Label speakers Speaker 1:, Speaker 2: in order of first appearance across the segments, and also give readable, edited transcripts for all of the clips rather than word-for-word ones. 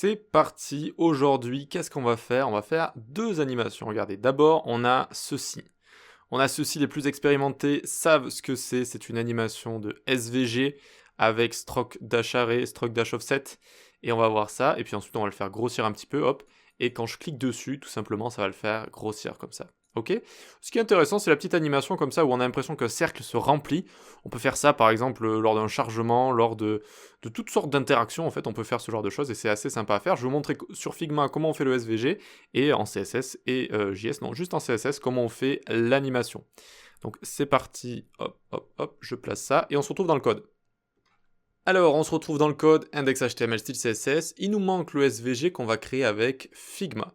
Speaker 1: C'est parti, aujourd'hui, qu'est-ce qu'on va faire? On va faire deux animations, regardez. D'abord, on a ceci. Les plus expérimentés savent ce que c'est une animation de SVG avec stroke dash array, stroke dash offset, et on va voir ça, et puis ensuite on va le faire grossir un petit peu, hop, et quand je clique dessus, tout simplement, ça va le faire grossir comme ça. Ok. Ce qui est intéressant, c'est la petite animation comme ça où on a l'impression qu'un cercle se remplit. On peut faire ça par exemple lors d'un chargement, lors de toutes sortes d'interactions. En fait, on peut faire ce genre de choses et c'est assez sympa à faire. Je vais vous montrer sur Figma comment on fait le SVG et en CSS et JS, non, juste en CSS, comment on fait l'animation. Donc c'est parti, hop, hop, hop, je place ça et on se retrouve dans le code. Alors, on se retrouve dans le code index.html style CSS. Il nous manque le SVG qu'on va créer avec Figma.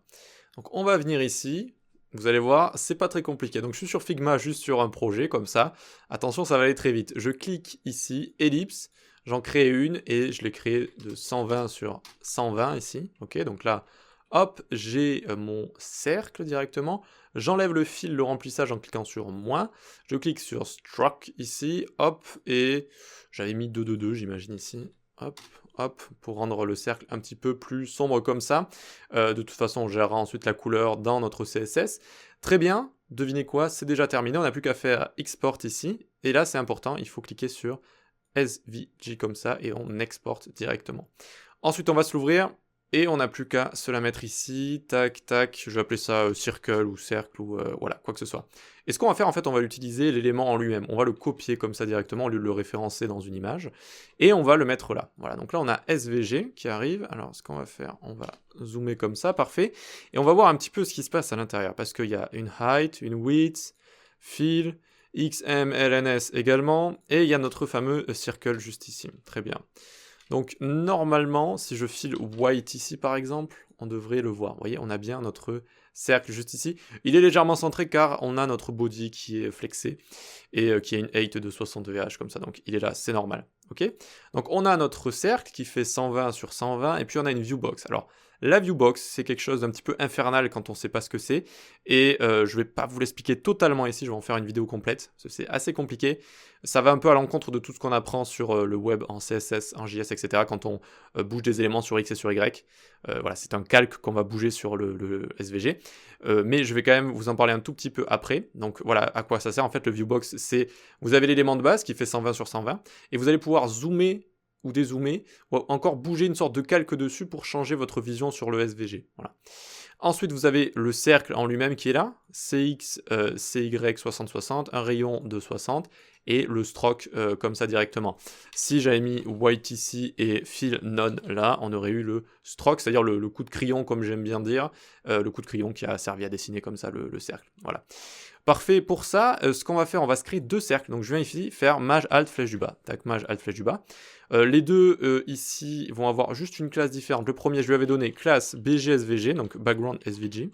Speaker 1: Donc on va venir ici. Vous allez voir, c'est pas très compliqué. Donc je suis sur Figma, juste sur un projet, comme ça. Attention, ça va aller très vite. Je clique ici, ellipse, j'en crée une et je l'ai créée de 120 sur 120 ici. Ok, donc là, hop, j'ai mon cercle directement. J'enlève le fil, le remplissage en cliquant sur moins. Je clique sur Stroke ici, hop, et j'avais mis 2, 2, 2, j'imagine ici. Hop, hop, pour rendre le cercle un petit peu plus sombre comme ça. De toute façon, on gérera ensuite la couleur dans notre CSS. Très bien, devinez quoi, c'est déjà terminé, on n'a plus qu'à faire export ici. Et là, c'est important, il faut cliquer sur SVG comme ça et on exporte directement. Ensuite, on va se l'ouvrir. Et on n'a plus qu'à se la mettre ici, tac, tac, je vais appeler ça circle ou cercle ou voilà, quoi que ce soit. Et ce qu'on va faire, en fait, on va utiliser l'élément en lui-même. On va le copier comme ça directement, au lieu de le référencer dans une image. Et on va le mettre là. Voilà, donc là, on a SVG qui arrive. Alors, ce qu'on va faire, on va zoomer comme ça, parfait. Et on va voir un petit peu ce qui se passe à l'intérieur. Parce qu'il y a une height, une width, fill, XMLNS également. Et il y a notre fameux circle juste ici. Très bien. Donc normalement, si je file white ici par exemple, on devrait le voir. Vous voyez, on a bien notre cercle juste ici. Il est légèrement centré car on a notre body qui est flexé et qui a une height de 60 VH comme ça. Donc il est là, c'est normal. Ok. Donc on a notre cercle qui fait 120 sur 120 et puis on a une viewbox. Alors la viewbox, c'est quelque chose d'un petit peu infernal quand on ne sait pas ce que c'est. Et je ne vais pas vous l'expliquer totalement ici, je vais en faire une vidéo complète. Parce que c'est assez compliqué. Ça va un peu à l'encontre de tout ce qu'on apprend sur le web en CSS, en JS, etc. Quand on bouge des éléments sur X et sur Y. Voilà, c'est un calque qu'on va bouger sur le SVG. Mais je vais quand même vous en parler un tout petit peu après. Donc voilà à quoi ça sert. En fait, le viewbox, c'est vous avez l'élément de base qui fait 120 sur 120 et vous allez pouvoir zoomer ou dézoomer, ou encore bouger une sorte de calque dessus pour changer votre vision sur le SVG. Voilà. Ensuite, vous avez le cercle en lui-même qui est là, CX, CY 60-60, un rayon de 60, et le stroke comme ça directement. Si j'avais mis white ici et fill none là, on aurait eu le stroke, c'est-à-dire le coup de crayon, comme j'aime bien dire, le coup de crayon qui a servi à dessiner comme ça le cercle. Voilà. Parfait, pour ça, ce qu'on va faire, on va se créer deux cercles. Donc je viens ici faire maj alt flèche du bas. Tac, maj alt flèche du bas. Les deux ici vont avoir juste une classe différente. Le premier, je lui avais donné classe BGSVG, donc background SVG.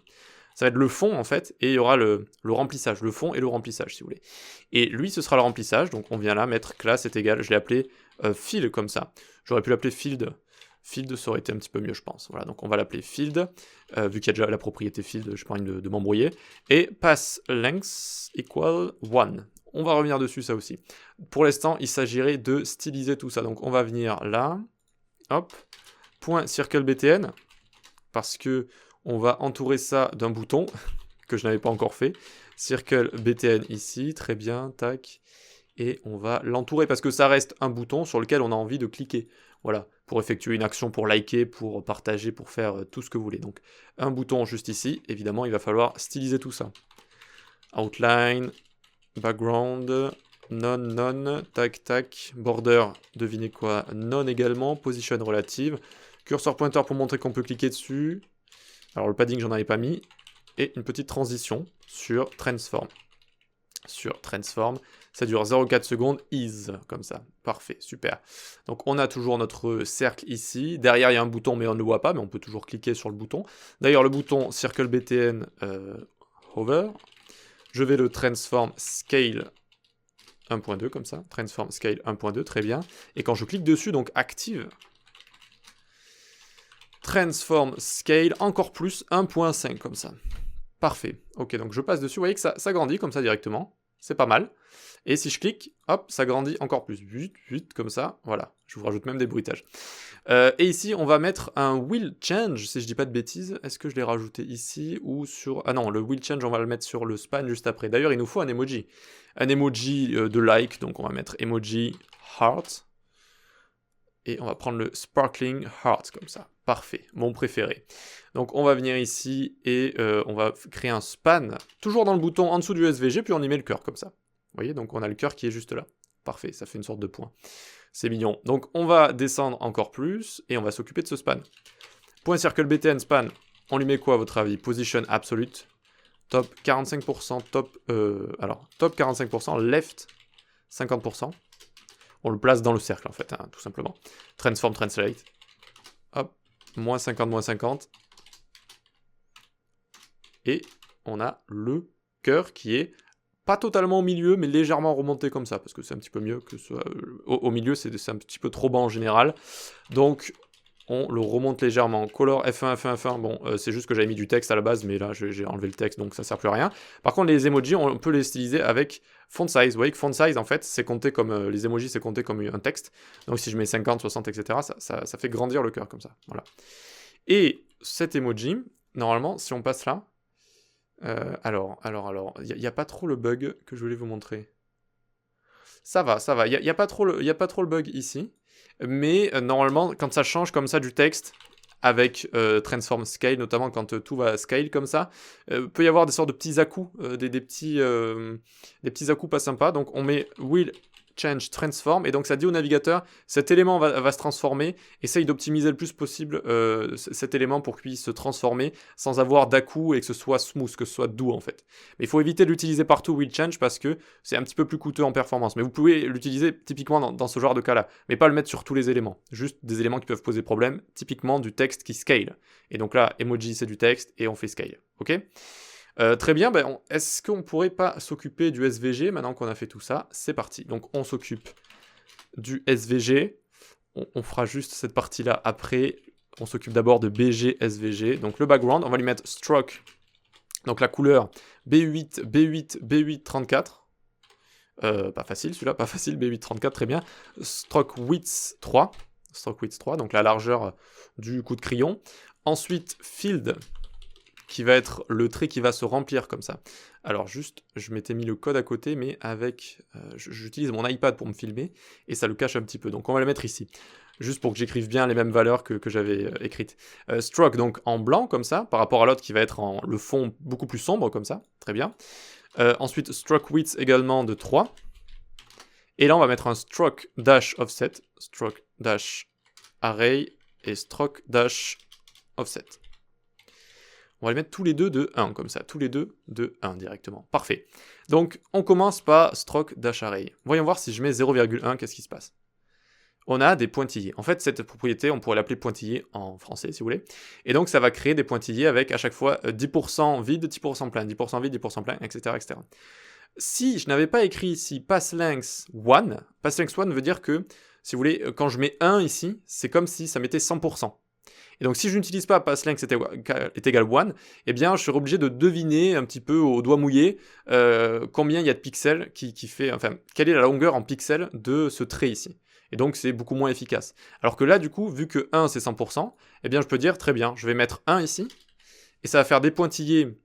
Speaker 1: Ça va être le fond en fait, et il y aura le remplissage, le fond et le remplissage si vous voulez. Et lui, ce sera le remplissage, donc on vient là mettre classe est égal, je l'ai appelé fill comme ça. J'aurais pu l'appeler field. Field, ça aurait été un petit peu mieux, je pense. Voilà, donc on va l'appeler field, vu qu'il y a déjà la propriété field, je n'ai pas envie de m'embrouiller. Et pass length equal 1. On va revenir dessus, ça aussi. Pour l'instant, il s'agirait de styliser tout ça. Donc on va venir là, hop, point circle btn, parce que on va entourer ça d'un bouton que je n'avais pas encore fait. Circle btn ici, très bien, tac. Et on va l'entourer parce que ça reste un bouton sur lequel on a envie de cliquer. Voilà, pour effectuer une action, pour liker, pour partager, pour faire tout ce que vous voulez. Donc un bouton juste ici, évidemment il va falloir styliser tout ça. Outline, background, none, tac, tac, border, devinez quoi, none également, position relative, cursor pointer pour montrer qu'on peut cliquer dessus. Alors le padding j'en avais pas mis, et une petite transition sur transform. Sur transform, ça dure 0,4 secondes, is, comme ça, parfait, super. Donc on a toujours notre cercle ici, derrière il y a un bouton mais on ne le voit pas, mais on peut toujours cliquer sur le bouton. D'ailleurs le bouton circle btn hover, je vais le transform scale 1.2 comme ça, transform scale 1.2, très bien, et quand je clique dessus, donc active, transform scale encore plus 1.5 comme ça. Parfait. Ok, donc je passe dessus. Vous voyez que ça grandit comme ça directement. C'est pas mal. Et si je clique, hop, ça grandit encore plus. Vite, vite, comme ça. Voilà. Je vous rajoute même des bruitages. Et ici, on va mettre un will change, si je dis pas de bêtises. Est-ce que je l'ai rajouté ici ou sur... Ah non, le will change, on va le mettre sur le span juste après. D'ailleurs, il nous faut un emoji. Un emoji de like, donc on va mettre emoji heart. Et on va prendre le sparkling heart, comme ça. Parfait, mon préféré. Donc on va venir ici et on va créer un span, toujours dans le bouton en dessous du SVG, puis on y met le cœur, comme ça. Vous voyez, donc on a le cœur qui est juste là. Parfait, ça fait une sorte de point. C'est mignon. Donc on va descendre encore plus et on va s'occuper de ce span. Point circle BTN span, on lui met quoi à votre avis? Position absolute, top 45%, top 45%, left 50%. On le place dans le cercle en fait, hein, tout simplement. Transform, translate. Hop, moins 50, moins 50. Et on a le cœur qui est pas totalement au milieu, mais légèrement remonté comme ça, parce que c'est un petit peu mieux que ce soit... Au milieu, c'est un petit peu trop bas en général. Donc, on le remonte légèrement. Color F1, F1, F1. Bon, c'est juste que j'avais mis du texte à la base, mais là, j'ai enlevé le texte, donc ça sert plus à rien. Par contre, les emojis, on peut les styliser avec font size. Vous voyez que font size, en fait, c'est compté comme... les emojis, c'est compté comme un texte. Donc, si je mets 50, 60, etc., ça fait grandir le cœur, comme ça. Voilà. Et cet emoji, normalement, si on passe là... alors, il n'y a pas trop le bug que je voulais vous montrer. Ça va, il n'y a pas trop le bug ici. Mais normalement, quand ça change comme ça du texte, avec Transform Scale, notamment quand tout va scale comme ça, peut y avoir des sortes de petits à-coups, des petits à-coups pas sympas. Donc on met will change transform, et donc ça dit au navigateur, cet élément va se transformer, essaye d'optimiser le plus possible cet élément pour qu'il puisse se transformer sans avoir d'à-coups et que ce soit smooth, que ce soit doux en fait. Mais il faut éviter de l'utiliser partout will change parce que c'est un petit peu plus coûteux en performance. Mais vous pouvez l'utiliser typiquement dans ce genre de cas-là, mais pas le mettre sur tous les éléments, juste des éléments qui peuvent poser problème, typiquement du texte qui scale. Et donc là, emoji c'est du texte et on fait scale, ok ? Très bien, est-ce qu'on pourrait pas s'occuper du SVG maintenant qu'on a fait tout ça? C'est parti. Donc on s'occupe du SVG. On fera juste cette partie-là après. On s'occupe d'abord de BG, SVG. Donc le background, on va lui mettre stroke. Donc la couleur B8, B8, B8, 34. Pas facile celui-là, pas facile, B8, 34, très bien. Stroke width 3. Stroke width 3, donc la largeur du coup de crayon. Ensuite, field, qui va être le trait qui va se remplir comme ça. Alors juste, je m'étais mis le code à côté, mais avec... j'utilise mon iPad pour me filmer, et ça le cache un petit peu. Donc on va le mettre ici, juste pour que j'écrive bien les mêmes valeurs que j'avais écrites. Stroke, donc en blanc, comme ça, par rapport à l'autre qui va être en le fond beaucoup plus sombre, comme ça, très bien. Ensuite, stroke width également de 3. Et là, on va mettre un stroke dash offset, stroke dash array, et stroke dash offset. On va les mettre tous les deux de 1, comme ça. Tous les deux de 1 directement. Parfait. Donc, on commence par stroke dash array. Voyons voir si je mets 0,1, qu'est-ce qui se passe. On a des pointillés. En fait, cette propriété, on pourrait l'appeler pointillé en français, si vous voulez. Et donc, ça va créer des pointillés avec à chaque fois 10% vide, 10% plein, 10% vide, 10% plein, etc., etc. Si je n'avais pas écrit ici passlength 1, passlength 1 veut dire que, si vous voulez, quand je mets 1 ici, c'est comme si ça mettait 100%. Et donc si je n'utilise pas passlength est égal 1, eh bien je serai obligé de deviner un petit peu au doigt mouillé combien il y a de pixels quelle est la longueur en pixels de ce trait ici. Et donc c'est beaucoup moins efficace. Alors que là du coup, vu que 1 c'est 100%, eh bien je peux dire très bien, je vais mettre 1 ici, et ça va faire des pointillés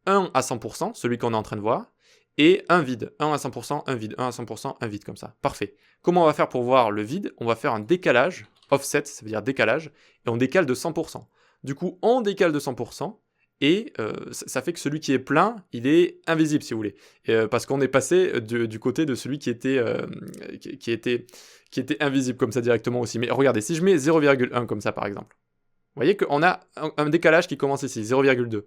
Speaker 1: 1 à 100%, celui qu'on est en train de voir, et un vide, 1 à 100%, un vide, 1 à 100%, un vide comme ça. Parfait. Comment on va faire pour voir le vide? On va faire un décalage. Offset, ça veut dire décalage, et on décale de 100%. Du coup, on décale de 100%, et ça fait que celui qui est plein, il est invisible, si vous voulez. Parce qu'on est passé du côté de celui qui était invisible, comme ça, directement aussi. Mais regardez, si je mets 0,1 comme ça, par exemple, vous voyez qu'on a un décalage qui commence ici, 0,2. Vous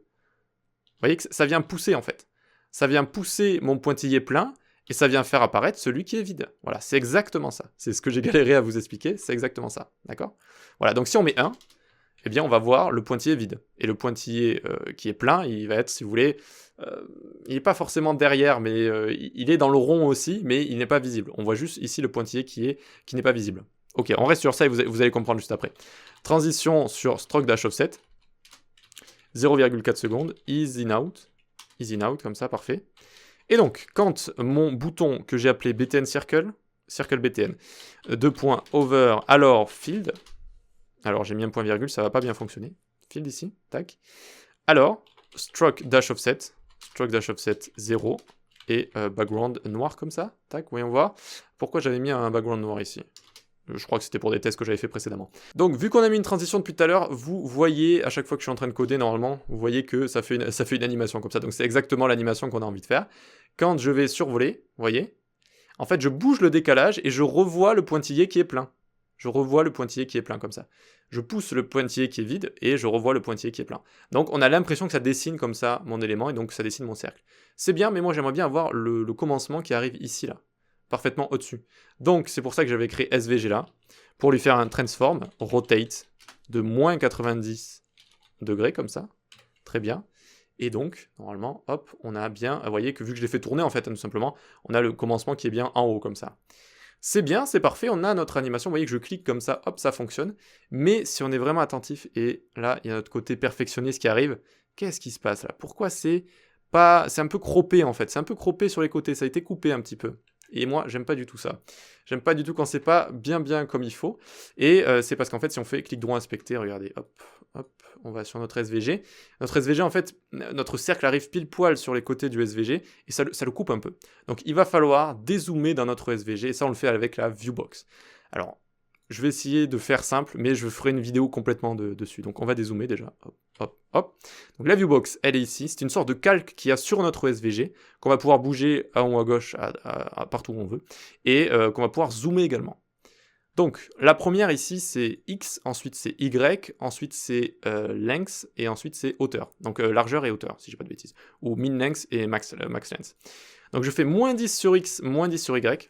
Speaker 1: voyez que ça vient pousser, en fait. Ça vient pousser mon pointillé plein, et ça vient faire apparaître celui qui est vide. Voilà, c'est exactement ça. C'est ce que j'ai galéré à vous expliquer, c'est exactement ça. D'accord ? Voilà, donc si on met 1, eh bien on va voir le pointillé vide. Et le pointillé qui est plein, il va être, si vous voulez, il n'est pas forcément derrière, mais il est dans le rond aussi, mais il n'est pas visible. On voit juste ici le pointillé qui n'est pas visible. Ok, on reste sur ça et vous allez comprendre juste après. Transition sur stroke dash offset. 0,4 secondes, easy out. Easy out, comme ça, parfait. Et donc, quand mon bouton que j'ai appelé BTN Circle BTN, 2 points over, alors field, Alors j'ai mis un point virgule, ça va pas bien fonctionner. File d'ici, tac. Alors, stroke dash offset 0 et background noir comme ça, tac, voyons voir. Pourquoi j'avais mis un background noir ici? Je crois que c'était pour des tests que j'avais fait précédemment. Donc vu qu'on a mis une transition depuis tout à l'heure, vous voyez, à chaque fois que je suis en train de coder normalement, vous voyez que ça fait une animation comme ça. Donc c'est exactement l'animation qu'on a envie de faire. Quand je vais survoler, vous voyez, en fait je bouge le décalage et je revois le pointillé qui est plein. Je revois le pointillé qui est plein comme ça. Je pousse le pointillé qui est vide et je revois le pointillé qui est plein. Donc on a l'impression que ça dessine comme ça mon élément et donc ça dessine mon cercle. C'est bien, mais moi j'aimerais bien avoir le commencement qui arrive ici là, parfaitement au-dessus. Donc c'est pour ça que j'avais créé SVG là, pour lui faire un transform, rotate de moins 90 degrés comme ça. Très bien. Et donc, normalement, hop, on a bien, vous voyez que vu que je l'ai fait tourner en fait, tout simplement, on a le commencement qui est bien en haut comme ça. C'est bien, c'est parfait, on a notre animation, vous voyez que je clique comme ça, hop, ça fonctionne. Mais si on est vraiment attentif, et là, il y a notre côté perfectionniste qui arrive, qu'est-ce qui se passe là? Pourquoi c'est pas... C'est un peu croppé en fait, c'est un peu croppé sur les côtés, ça a été coupé un petit peu. Et moi, j'aime pas du tout ça. J'aime pas du tout quand c'est pas bien comme il faut. Et c'est parce qu'en fait, si on fait clic droit inspecter, regardez, hop, hop, on va sur notre SVG. Notre SVG, en fait, notre cercle arrive pile poil sur les côtés du SVG et ça le coupe un peu. Donc il va falloir dézoomer dans notre SVG et ça, on le fait avec la Viewbox. Alors, je vais essayer de faire simple, mais je ferai une vidéo complètement dessus. Donc on va dézoomer déjà. Hop, hop, hop. Donc la Viewbox, elle est ici. C'est une sorte de calque qu'il y a sur notre SVG, qu'on va pouvoir bouger à haut ou à gauche, partout où on veut, et qu'on va pouvoir zoomer également. Donc la première ici, c'est X, ensuite c'est Y, ensuite c'est length, et ensuite c'est hauteur. Donc largeur et hauteur, si je dis pas de bêtises. Ou min length et max length. Donc je fais moins 10 sur X, moins 10 sur Y.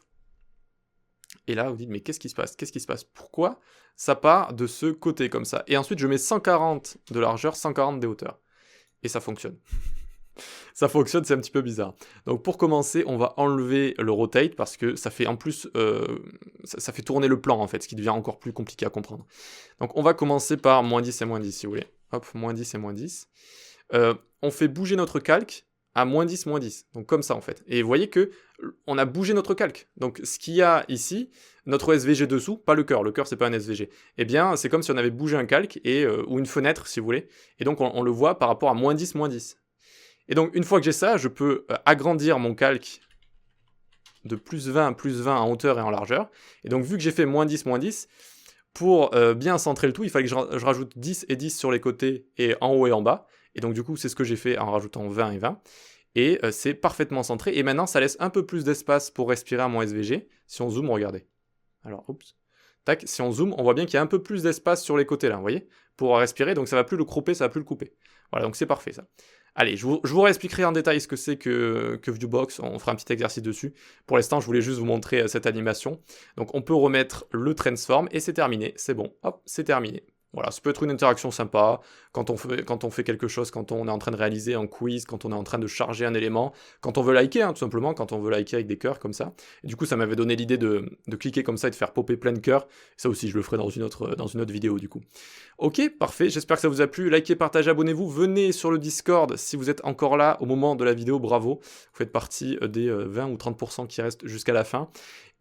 Speaker 1: Et là, vous dites, mais qu'est-ce qui se passe? Qu'est-ce qui se passe? Pourquoi ça part de ce côté comme ça? Et ensuite, je mets 140 de largeur, 140 de hauteur. Et ça fonctionne. Ça fonctionne, c'est un petit peu bizarre. Donc pour commencer, on va enlever le rotate parce que ça fait en plus, ça fait tourner le plan en fait, ce qui devient encore plus compliqué à comprendre. Donc on va commencer par moins 10 et moins 10 si vous voulez. Hop, moins 10 et moins 10. On fait bouger notre calque à moins 10, moins 10. Donc comme ça en fait. Et vous voyez que on a bougé notre calque. Donc ce qu'il y a ici, notre SVG dessous, pas le cœur c'est pas un SVG. Eh bien c'est comme si on avait bougé un calque et, ou une fenêtre si vous voulez. Et donc on le voit par rapport à moins 10, moins 10. Et donc une fois que j'ai ça, je peux agrandir mon calque de plus 20 en hauteur et en largeur. Et donc vu que j'ai fait moins 10, pour bien centrer le tout, il fallait que je rajoute 10 et 10 sur les côtés et en haut et en bas. Et donc du coup, c'est ce que j'ai fait en rajoutant 20 et 20. Et c'est parfaitement centré. Et maintenant, ça laisse un peu plus d'espace pour respirer à mon SVG. Si on zoome, regardez. Alors, oups. Tac, si on zoome, on voit bien qu'il y a un peu plus d'espace sur les côtés là, vous voyez, pour respirer. Donc ça va plus le cropper, ça va plus le couper. Voilà, donc c'est parfait ça. Allez, je vous réexpliquerai en détail ce que c'est que Viewbox, on fera un petit exercice dessus. Pour l'instant, je voulais juste vous montrer cette animation. Donc on peut remettre le transform et c'est terminé, c'est bon, hop, c'est terminé. Voilà, ça peut être une interaction sympa quand on fait quelque chose, quand on est en train de réaliser un quiz, quand on est en train de charger un élément, quand on veut liker, hein, tout simplement, quand on veut liker avec des cœurs comme ça. Et du coup, ça m'avait donné l'idée de cliquer comme ça et de faire popper plein de cœurs. Ça aussi, je le ferai dans une autre vidéo du coup. Ok, parfait, j'espère que ça vous a plu. Likez, partagez, abonnez-vous. Venez sur le Discord si vous êtes encore là au moment de la vidéo, bravo. Vous faites partie des 20 ou 30% qui restent jusqu'à la fin.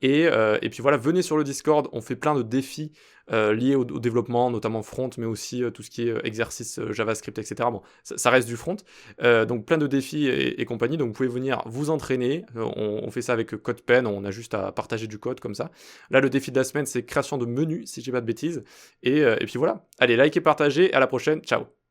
Speaker 1: Et puis voilà, venez sur le Discord, on fait plein de défis liés au développement, notamment front, mais aussi tout ce qui est exercice JavaScript, etc. Bon, ça reste du front, donc plein de défis et compagnie, donc vous pouvez venir vous entraîner, on fait ça avec CodePen, on a juste à partager du code comme ça. Là, le défi de la semaine, c'est création de menus, si je dis pas de bêtises, et puis voilà. Allez, likez, partagez, à la prochaine, ciao.